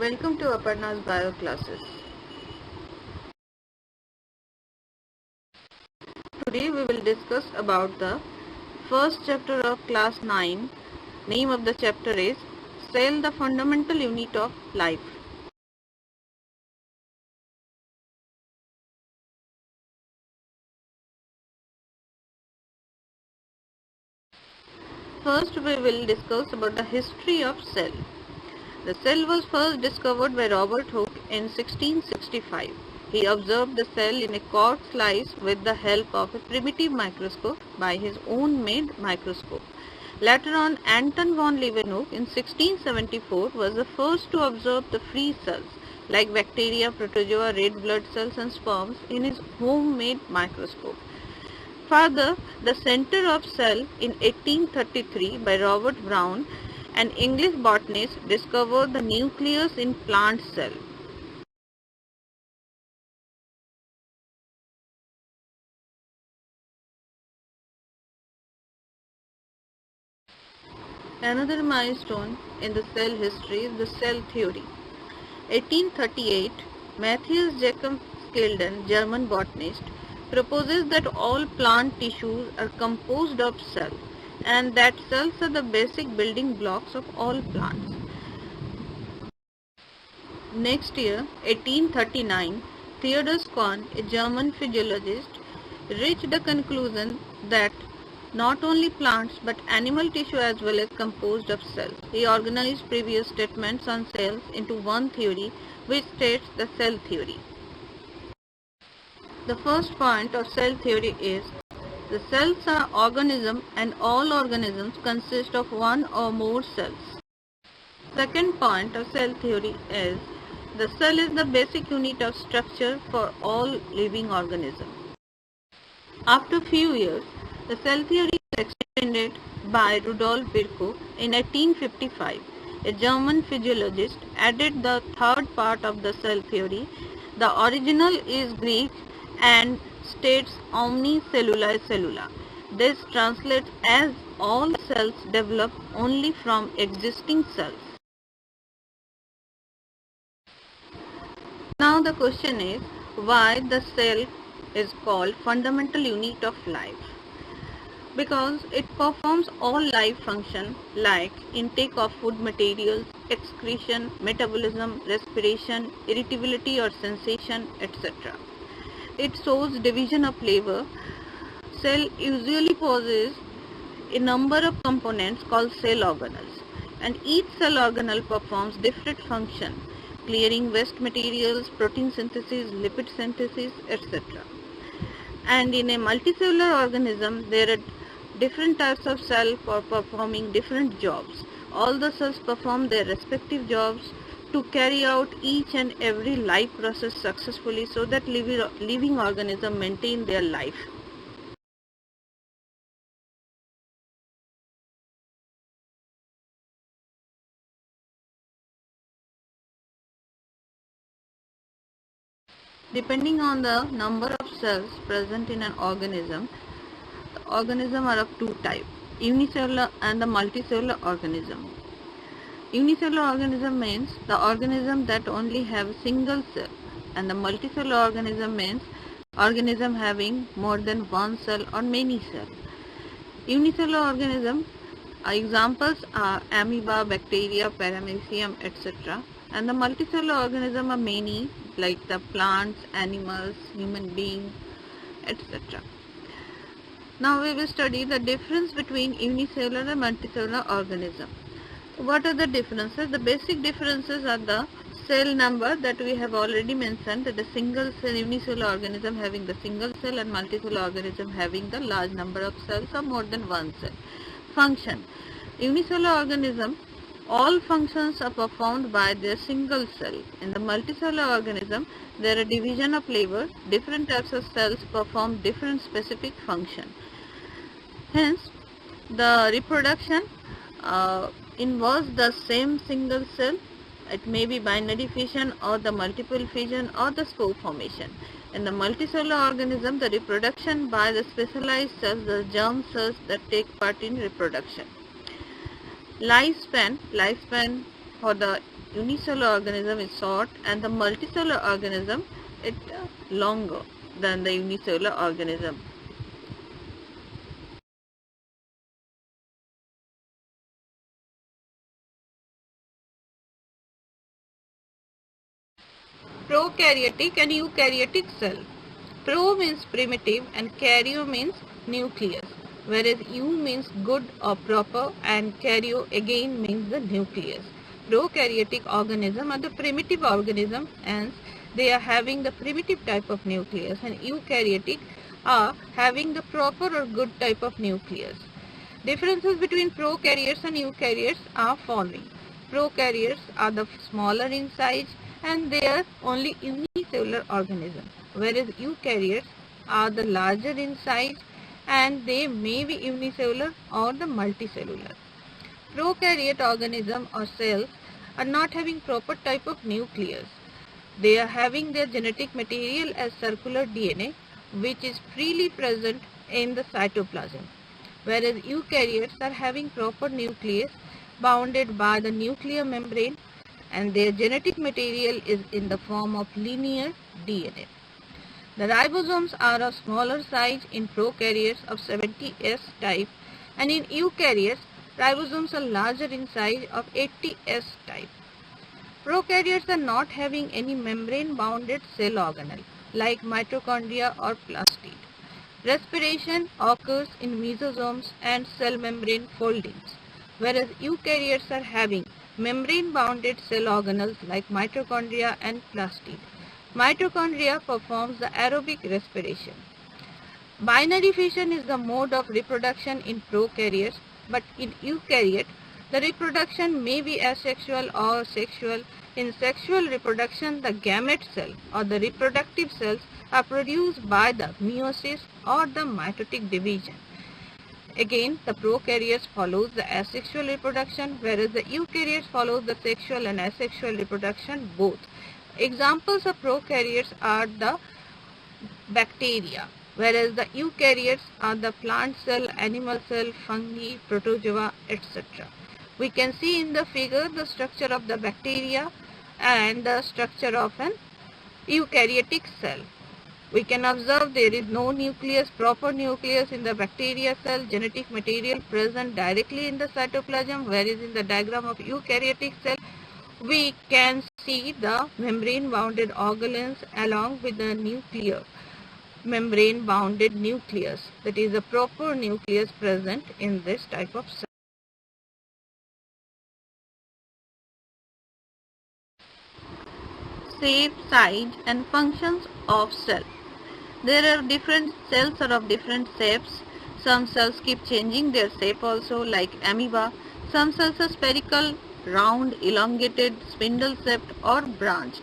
Welcome to Aparna's Bio classes. Today we will discuss about the first chapter of class 9. Name of the chapter is Cell, the fundamental unit of life. First we will discuss about the history of cell. The cell was first discovered by Robert Hooke in 1665. He observed the cell in a cork slice with the help of a primitive microscope by his own made microscope. Later on, Anton von Leeuwenhoek in 1674 was the first to observe the free cells like bacteria, protozoa, red blood cells and sperms in his homemade microscope. Further, the center of cell in 1833 by Robert Brown, an English botanist, discovered the nucleus in plant cell. Another milestone in the cell history is the cell theory. 1838, Matthias Jacob Schleiden, German botanist, proposes that all plant tissues are composed of cells and that cells are the basic building blocks of all plants. Next year, 1839, Theodor Schwann, a German physiologist, reached the conclusion that not only plants but animal tissue as well is composed of cells. He organized previous statements on cells into one theory which states the cell theory. The first point of cell theory is the cells are organisms and all organisms consist of one or more cells. Second point of cell theory is the cell is the basic unit of structure for all living organisms. After few years, the cell theory was extended by Rudolf Virchow in 1855. A German physiologist added the third part of the cell theory. The original is Greek and states omni cellula cellula. This translates as all cells develop only from existing cells. Now the question is why the cell is called fundamental unit of life. Because it performs all life functions like intake of food materials, excretion, metabolism, respiration, irritability or sensation, etc. It shows division of labor. Cell usually possesses a number of components called cell organelles, and each cell organelle performs different functions, clearing waste materials, protein synthesis, lipid synthesis, etc. And in a multicellular organism, there are different types of cells for performing different jobs. All the cells perform their respective jobs to carry out each and every life process successfully so that living organisms maintain their life. Depending on the number of cells present in an organism, the organisms are of two types, unicellular and the multicellular organism. Unicellular organism means the organism that only have a single cell, and the multicellular organism means organism having more than one cell or many cells. Unicellular organism examples are amoeba, bacteria, paramecium, etc. And the multicellular organism are many like the plants, animals, human beings, etc. Now we will study the difference between unicellular and multicellular organism. What are the differences? The basic differences are the cell number that we have already mentioned, that the single cell unicellular organism having the single cell and multicellular organism having the large number of cells or more than one cell. Function. Unicellular organism, all functions are performed by their single cell. In the multicellular organism, there are division of labor. Different types of cells perform different specific functions. Hence, the reproduction involves the same single cell. It may be binary fission or the multiple fission or the spore formation. In the multicellular organism, the reproduction by the specialized cells, the germ cells that take part in reproduction. Lifespan for the unicellular organism is short and the multicellular organism is longer than the unicellular organism. Prokaryotic and eukaryotic cell. Pro means primitive and karyo means nucleus, whereas eu means good or proper and karyo again means the nucleus. Prokaryotic organism are the primitive organism and they are having the primitive type of nucleus, and eukaryotic are having the proper or good type of nucleus. Differences between prokaryotes and eukaryotes are following. Prokaryotes are the smaller in size and they are only unicellular organisms, whereas eukaryotes are the larger in size and they may be unicellular or the multicellular. Prokaryote organism or cells are not having proper type of nucleus. They are having their genetic material as circular DNA, which is freely present in the cytoplasm, whereas eukaryotes are having proper nucleus bounded by the nuclear membrane and their genetic material is in the form of linear DNA. The ribosomes are of smaller size in prokaryotes of 70S type, and in eukaryotes, ribosomes are larger in size of 80S type. Prokaryotes are not having any membrane-bounded cell organelle like mitochondria or plastid. Respiration occurs in mesosomes and cell membrane foldings, whereas eukaryotes are having membrane-bounded cell organelles like mitochondria and plastid. Mitochondria performs the aerobic respiration. Binary fission is the mode of reproduction in prokaryotes, but in eukaryote, the reproduction may be asexual or sexual. In sexual reproduction, the gamete cell or the reproductive cells are produced by the meiosis or the mitotic division. Again, the prokaryotes follows the asexual reproduction, whereas the eukaryotes follows the sexual and asexual reproduction both. Examples of prokaryotes are the bacteria, whereas the eukaryotes are the plant cell, animal cell, fungi, protozoa, etc. We can see in the figure the structure of the bacteria and the structure of an eukaryotic cell. We can observe there is no nucleus, proper nucleus in the bacteria cell, genetic material present directly in the cytoplasm, whereas in the diagram of eukaryotic cell, we can see the membrane-bounded organelles along with the nuclear membrane-bounded nucleus. That is a proper nucleus present in this type of cell. Shape, size and functions of cell. There are different cells are of different shapes. Some cells keep changing their shape also, like amoeba. Some cells are spherical, round, elongated, spindle-shaped or branched.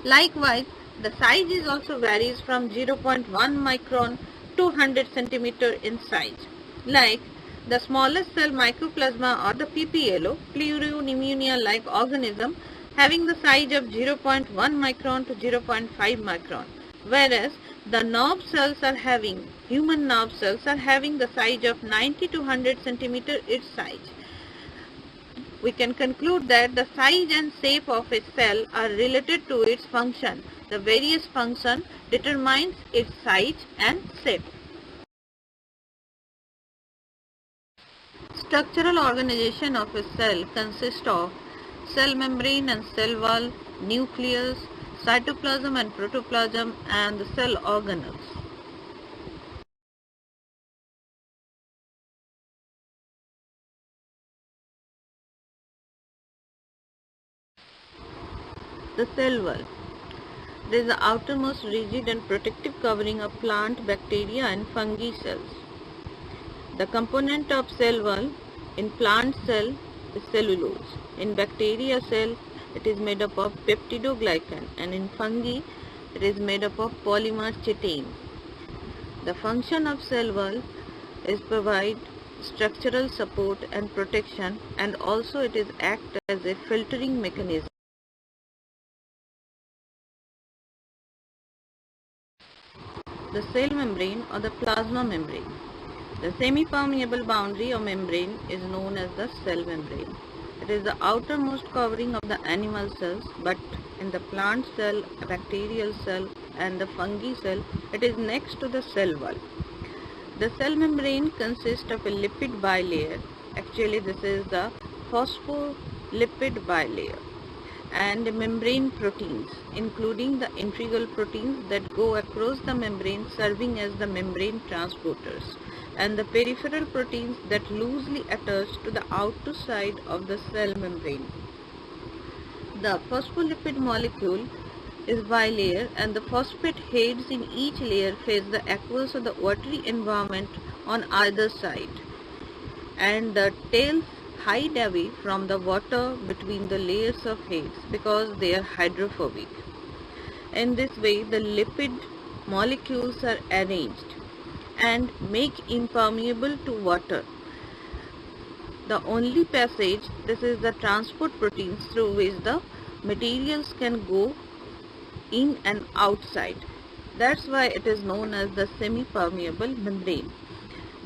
Likewise, the size is also varies from 0.1 micron to 100 centimeter in size. Like the smallest cell mycoplasma or the PPLO, pleuropneumonia-like organism, having the size of 0.1 micron to 0.5 micron, whereas the nerve cells are having, human nerve cells are having the size of 90 to 100 centimeter its size. We can conclude that the size and shape of a cell are related to its function. The various function determines its size and shape. Structural organization of a cell consists of cell membrane and cell wall, nucleus, cytoplasm and protoplasm, and the cell organelles. The cell wall. There is the outermost rigid and protective covering of plant, bacteria and fungi cells. The component of cell wall in plant cell is cellulose. In bacteria cell, it is made up of peptidoglycan, and in fungi, it is made up of polymer chitin. The function of cell wall is provide structural support and protection, and also it is act as a filtering mechanism. The cell membrane or the plasma membrane. The semi-permeable boundary or membrane is known as the cell membrane. It is the outermost covering of the animal cells, but in the plant cell, bacterial cell and the fungi cell, it is next to the cell wall. The cell membrane consists of a lipid bilayer. Actually, this is the phospholipid bilayer, and membrane proteins, including the integral proteins that go across the membrane serving as the membrane transporters, and the peripheral proteins that loosely attach to the outer side of the cell membrane. The phospholipid molecule is bilayer, and the phosphate heads in each layer face the aqueous or the watery environment on either side, and the tails hide away from the water between the layers of heads because they are hydrophobic. In this way, the lipid molecules are arranged and make impermeable to water. The only passage, this is the transport proteins through which the materials can go in and outside. That's why it is known as the semi-permeable membrane.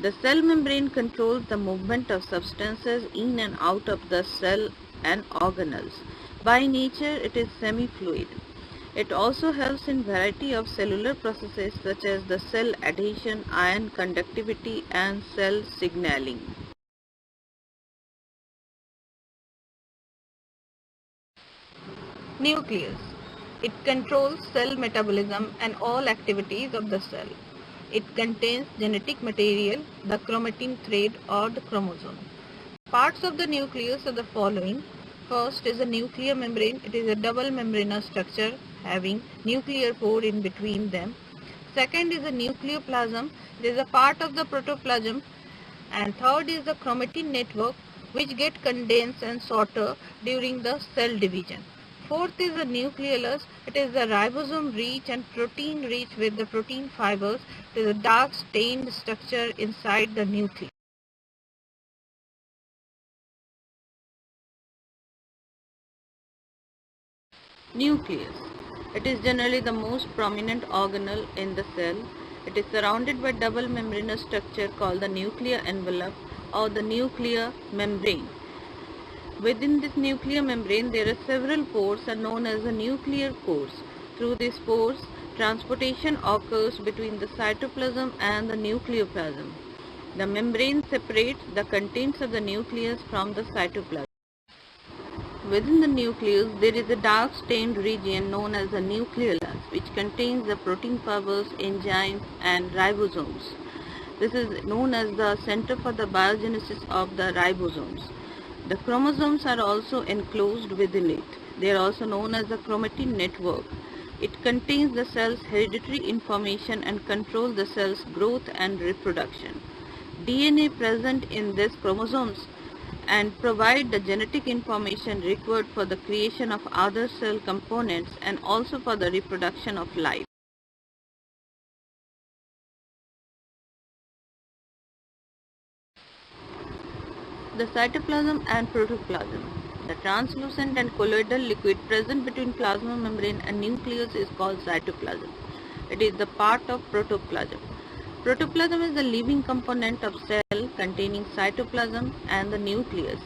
The cell membrane controls the movement of substances in and out of the cell and organelles. By nature, it is semi-fluid. It also helps in variety of cellular processes such as the cell adhesion, ion conductivity, and cell signaling. Nucleus. It controls cell metabolism and all activities of the cell. It contains genetic material, the chromatin thread or the chromosome. Parts of the nucleus are the following. First is a nuclear membrane. It is a double membranous structure having nuclear pore in between them. Second is a nucleoplasm. It is a part of the protoplasm. And third is the chromatin network, which get condensed and sorted during the cell division. Fourth is the nucleolus. It is the ribosome rich and protein rich with the protein fibers. It is a dark stained structure inside the nucleus. Nucleus. It is generally the most prominent organelle in the cell. It is surrounded by double membranous structure called the nuclear envelope or the nuclear membrane. Within this nuclear membrane, there are several pores are known as the nuclear pores. Through these pores, transportation occurs between the cytoplasm and the nucleoplasm. The membrane separates the contents of the nucleus from the cytoplasm. Within the nucleus, there is a dark stained region known as the nucleolus, which contains the protein fibers, enzymes, and ribosomes. This is known as the center for the biogenesis of the ribosomes. The chromosomes are also enclosed within it. They are also known as the chromatin network. It contains the cell's hereditary information and controls the cell's growth and reproduction. DNA present in these chromosomes and provide the genetic information required for the creation of other cell components and also for the reproduction of life. The cytoplasm and protoplasm. The translucent and colloidal liquid present between plasma membrane and nucleus is called cytoplasm. It is the part of protoplasm. Protoplasm is the living component of cell containing cytoplasm and the nucleus.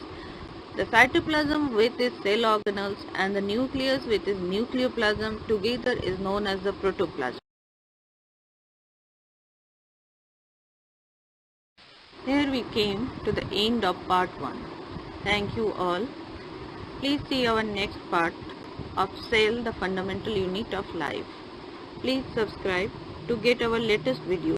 The cytoplasm with its cell organelles and the nucleus with its nucleoplasm together is known as the protoplasm. Here we came to the end of part 1. Thank you all. Please see our next part of Cell, the fundamental unit of life. Please subscribe to get our latest videos.